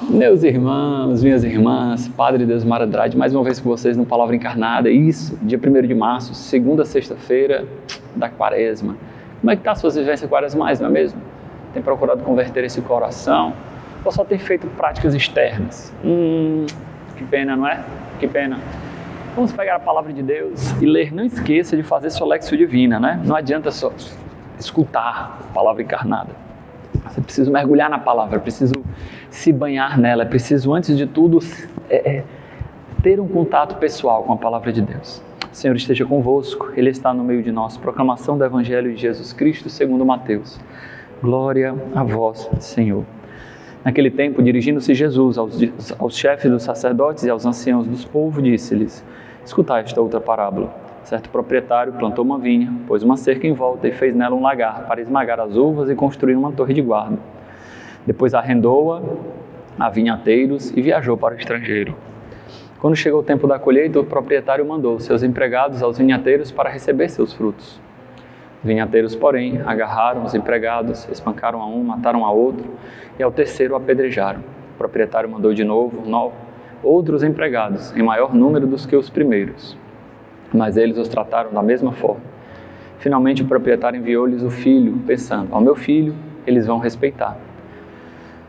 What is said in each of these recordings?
Meus irmãos, minhas irmãs, Padre Deusmar Andrade, mais uma vez com vocês no Palavra Encarnada. Isso, dia 1º de março, segunda sexta-feira da Quaresma. Como é que está as suas vivências quaresmais, não é mesmo? Tem procurado converter esse coração ou só tem feito práticas externas? Que pena, não é? Que pena. Vamos pegar a Palavra de Deus e ler. Não esqueça de fazer sua Lexio Divina, né? Não adianta só escutar a Palavra Encarnada. Você precisa mergulhar na palavra, é preciso se banhar nela, é preciso, antes de tudo, ter um contato pessoal com a palavra de Deus. O Senhor esteja convosco, Ele está no meio de nós. Proclamação do Evangelho de Jesus Cristo segundo Mateus. Glória a vós, Senhor. Naquele tempo, dirigindo-se Jesus aos chefes dos sacerdotes e aos anciãos dos povos, disse-lhes: escutai esta outra parábola. Certo proprietário plantou uma vinha, pôs uma cerca em volta e fez nela um lagar para esmagar as uvas e construir uma torre de guarda. Depois arrendou-a a vinhateiros e viajou para o estrangeiro. Quando chegou o tempo da colheita, o proprietário mandou seus empregados aos vinhateiros para receber seus frutos. Os vinhateiros, porém, agarraram os empregados, espancaram a um, mataram a outro e ao terceiro apedrejaram. O proprietário mandou de novo outros empregados, em maior número dos que os primeiros. Mas eles os trataram da mesma forma. Finalmente o proprietário enviou-lhes o filho, pensando: ao meu filho eles vão respeitar.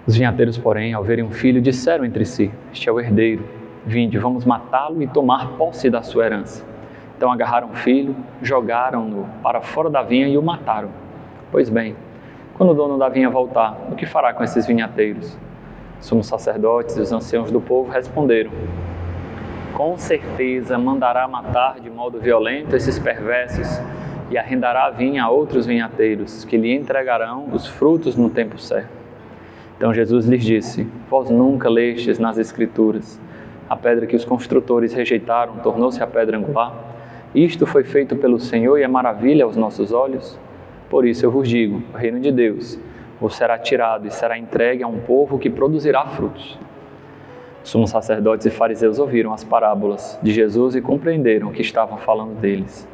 Os vinhateiros, porém, ao verem o filho, disseram entre si: este é o herdeiro, vinde, vamos matá-lo e tomar posse da sua herança. Então agarraram o filho, jogaram-no para fora da vinha e o mataram. Pois bem, quando o dono da vinha voltar, o que fará com esses vinhateiros? Os sumos sacerdotes e os anciãos do povo responderam: com certeza mandará matar de modo violento esses perversos e arrendará a vinha a outros vinhateiros, que lhe entregarão os frutos no tempo certo. Então Jesus lhes disse: vós nunca lestes nas Escrituras: a pedra que os construtores rejeitaram tornou-se a pedra angular. Isto foi feito pelo Senhor e é maravilha aos nossos olhos. Por isso eu vos digo: o reino de Deus vos será tirado e será entregue a um povo que produzirá frutos. Os sumos sacerdotes e fariseus ouviram as parábolas de Jesus e compreenderam que estavam falando deles.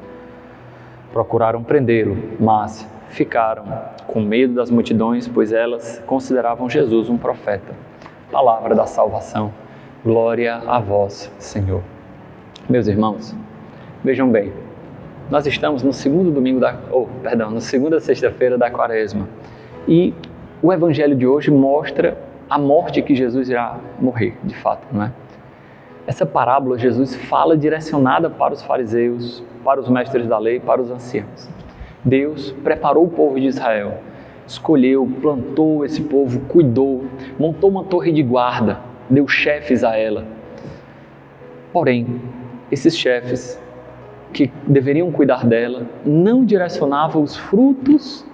Procuraram prendê-lo, mas ficaram com medo das multidões, pois elas consideravam Jesus um profeta. Palavra da salvação. Glória a vós, Senhor. Meus irmãos, vejam bem, nós estamos no segunda sexta-feira da Quaresma e o Evangelho de hoje mostra a morte que Jesus irá morrer, de fato, não é? Essa parábola Jesus fala direcionada para os fariseus, para os mestres da lei, para os anciãos. Deus preparou o povo de Israel, escolheu, plantou esse povo, cuidou, montou uma torre de guarda, deu chefes a ela. Porém, esses chefes que deveriam cuidar dela não direcionavam os frutos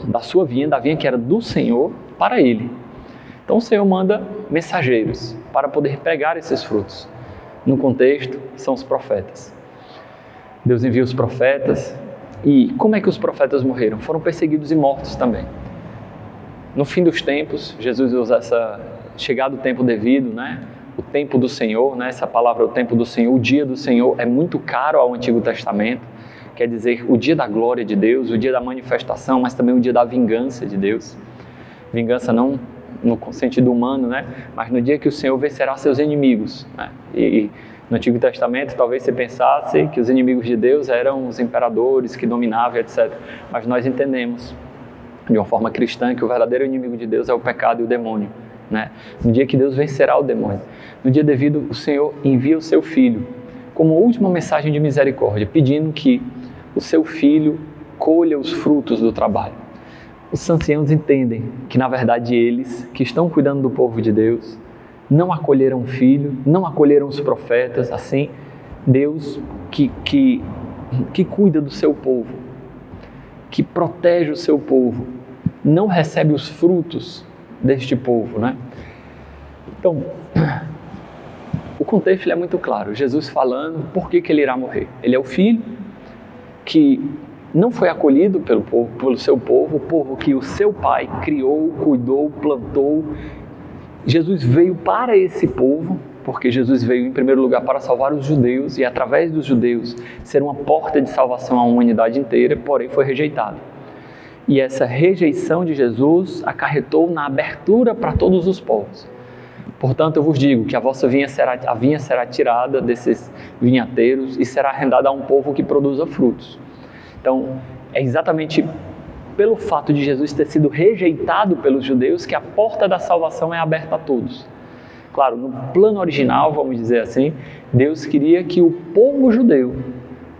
da sua vinha, da vinha que era do Senhor, para ele. Então o Senhor manda mensageiros para poder pegar esses frutos. No contexto, são os profetas. Deus envia os profetas e como é que os profetas morreram? Foram perseguidos e mortos também. No fim dos tempos, Jesus usa chegado o tempo devido, né? O tempo do Senhor, né? Essa palavra, o tempo do Senhor, o dia do Senhor é muito caro ao Antigo Testamento. Quer dizer, o dia da glória de Deus, o dia da manifestação, mas também o dia da vingança de Deus. Vingança não no sentido humano, né? Mas no dia que o Senhor vencerá seus inimigos, né? E no Antigo Testamento talvez você pensasse que os inimigos de Deus eram os imperadores que dominavam, etc. Mas nós entendemos, de uma forma cristã, que o verdadeiro inimigo de Deus é o pecado e o demônio, né? No dia que Deus vencerá o demônio, no dia devido, o Senhor envia o seu Filho como última mensagem de misericórdia, pedindo que o seu Filho colha os frutos do trabalho. Os anciãos entendem que, na verdade, eles, que estão cuidando do povo de Deus, não acolheram o Filho, não acolheram os profetas. Assim, Deus que cuida do seu povo, que protege o seu povo, não recebe os frutos deste povo, né? Então, o contexto é muito claro. Jesus falando por que ele irá morrer. Ele é o Filho que não foi acolhido pelo seu povo, o povo que o seu pai criou, cuidou, plantou. Jesus veio para esse povo, porque Jesus veio em primeiro lugar para salvar os judeus e através dos judeus ser uma porta de salvação à humanidade inteira, porém foi rejeitado. E essa rejeição de Jesus acarretou na abertura para todos os povos. Portanto, eu vos digo que a vossa vinha será tirada desses vinhateiros e será arrendada a um povo que produza frutos. Então, é exatamente pelo fato de Jesus ter sido rejeitado pelos judeus que a porta da salvação é aberta a todos. Claro, no plano original, vamos dizer assim, Deus queria que o povo judeu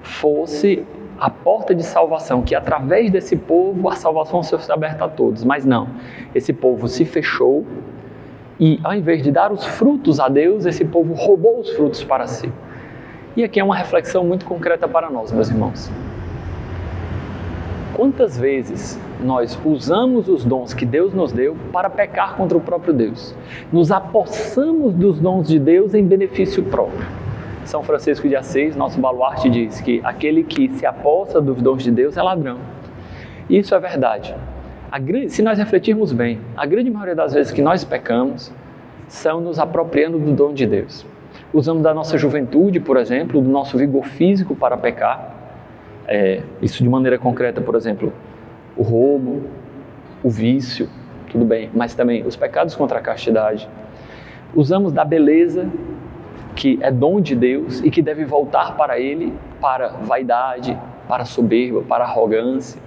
fosse a porta de salvação, que através desse povo a salvação fosse aberta a todos. Mas não, esse povo se fechou e ao invés de dar os frutos a Deus, esse povo roubou os frutos para si. E aqui é uma reflexão muito concreta para nós, meus irmãos. Quantas vezes nós usamos os dons que Deus nos deu para pecar contra o próprio Deus? Nos apossamos dos dons de Deus em benefício próprio. São Francisco de Assis, nosso baluarte, diz que aquele que se apossa dos dons de Deus é ladrão. Isso é verdade. Se nós refletirmos bem, a grande maioria das vezes que nós pecamos são nos apropriando do dom de Deus. Usamos da nossa juventude, por exemplo, do nosso vigor físico para pecar. Isso de maneira concreta, por exemplo, o roubo, o vício, tudo bem, mas também os pecados contra a castidade. Usamos da beleza, que é dom de Deus e que deve voltar para Ele, para vaidade, para soberba, para arrogância,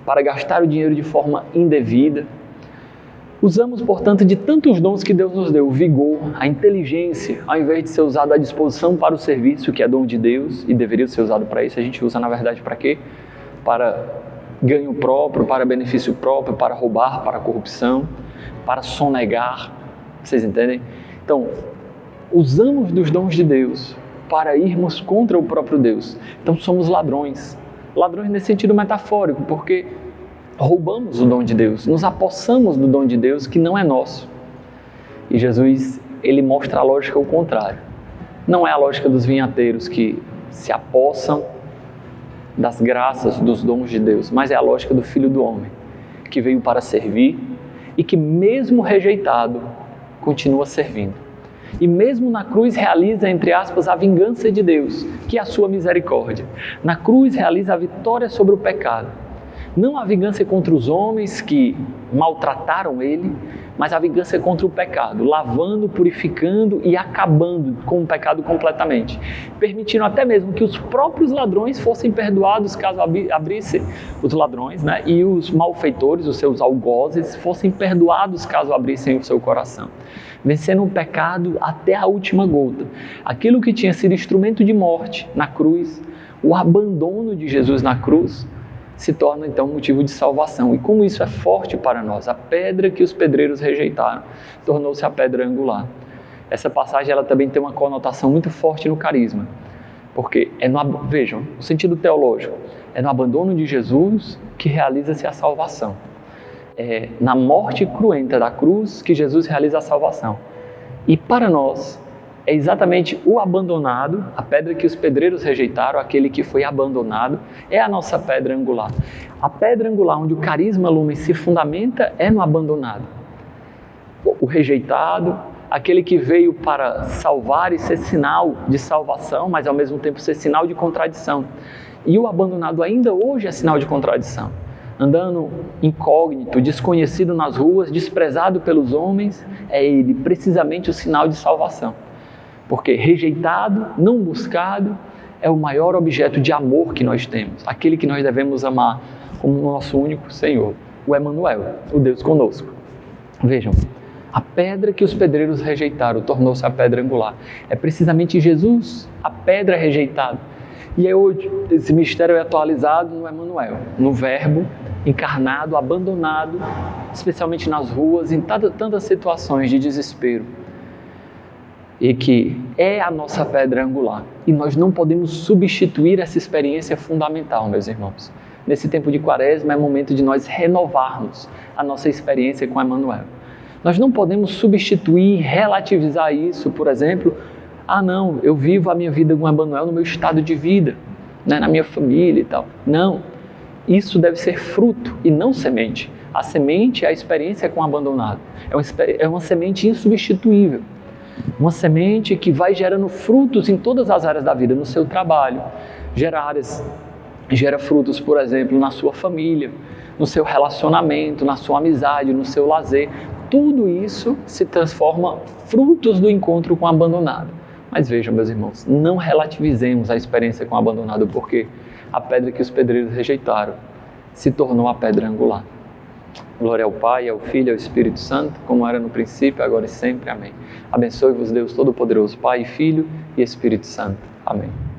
para gastar o dinheiro de forma indevida. Usamos, portanto, de tantos dons que Deus nos deu, o vigor, a inteligência, ao invés de ser usado à disposição para o serviço, que é dom de Deus e deveria ser usado para isso, a gente usa, na verdade, para quê? Para ganho próprio, para benefício próprio, para roubar, para corrupção, para sonegar. Vocês entendem? Então, usamos dos dons de Deus para irmos contra o próprio Deus. Então, somos ladrões. Ladrões nesse sentido metafórico, porque roubamos o dom de Deus, nos apossamos do dom de Deus que não é nosso. E Jesus, ele mostra a lógica ao contrário. Não é a lógica dos vinhateiros que se apossam das graças, dos dons de Deus, mas é a lógica do Filho do Homem, que veio para servir e que mesmo rejeitado, continua servindo. E mesmo na cruz realiza, entre aspas, a vingança de Deus, que é a sua misericórdia. Na cruz realiza a vitória sobre o pecado. Não a vingança contra os homens que maltrataram ele, mas a vingança contra o pecado, lavando, purificando e acabando com o pecado completamente. Permitindo até mesmo que os próprios ladrões fossem perdoados caso abrissem os ladrões, né? E os malfeitores, os seus algozes, fossem perdoados caso abrissem o seu coração. Vencendo o pecado até a última gota. Aquilo que tinha sido instrumento de morte na cruz, o abandono de Jesus na cruz, se torna então motivo de salvação. E como isso é forte para nós, a pedra que os pedreiros rejeitaram tornou-se a pedra angular. Essa passagem ela também tem uma conotação muito forte no carisma, porque vejam, o sentido teológico, é no abandono de Jesus que realiza-se a salvação. É na morte cruenta da cruz que Jesus realiza a salvação. E para nós, é exatamente o abandonado, a pedra que os pedreiros rejeitaram, aquele que foi abandonado, é a nossa pedra angular. A pedra angular onde o carisma lumen se fundamenta é no abandonado. O rejeitado, aquele que veio para salvar e ser sinal de salvação, mas ao mesmo tempo ser sinal de contradição. E o abandonado ainda hoje é sinal de contradição. Andando incógnito, desconhecido nas ruas, desprezado pelos homens, é ele precisamente o sinal de salvação. Porque rejeitado, não buscado, é o maior objeto de amor que nós temos. Aquele que nós devemos amar como nosso único Senhor, o Emanuel, o Deus conosco. Vejam, a pedra que os pedreiros rejeitaram tornou-se a pedra angular. É precisamente Jesus, a pedra rejeitada. E hoje esse mistério é atualizado no Emanuel, no Verbo encarnado, abandonado, especialmente nas ruas, em tantas situações de desespero. E que é a nossa pedra angular. E nós não podemos substituir essa experiência fundamental, meus irmãos. Nesse tempo de Quaresma é momento de nós renovarmos a nossa experiência com Emanuel. Nós não podemos substituir, relativizar isso, por exemplo, não, eu vivo a minha vida com Emanuel no meu estado de vida, né, na minha família e tal. Não, isso deve ser fruto e não semente. A semente é a experiência com o abandonado. É uma semente insubstituível. Uma semente que vai gerando frutos em todas as áreas da vida, no seu trabalho, gera áreas gera frutos, por exemplo, na sua família, no seu relacionamento, na sua amizade, no seu lazer. Tudo isso se transforma frutos do encontro com o abandonado. Mas vejam, meus irmãos, não relativizemos a experiência com o abandonado, porque a pedra que os pedreiros rejeitaram se tornou a pedra angular. Glória ao Pai, ao Filho e ao Espírito Santo, como era no princípio, agora e sempre. Amém. Abençoe-vos Deus Todo-Poderoso, Pai, Filho e Espírito Santo. Amém.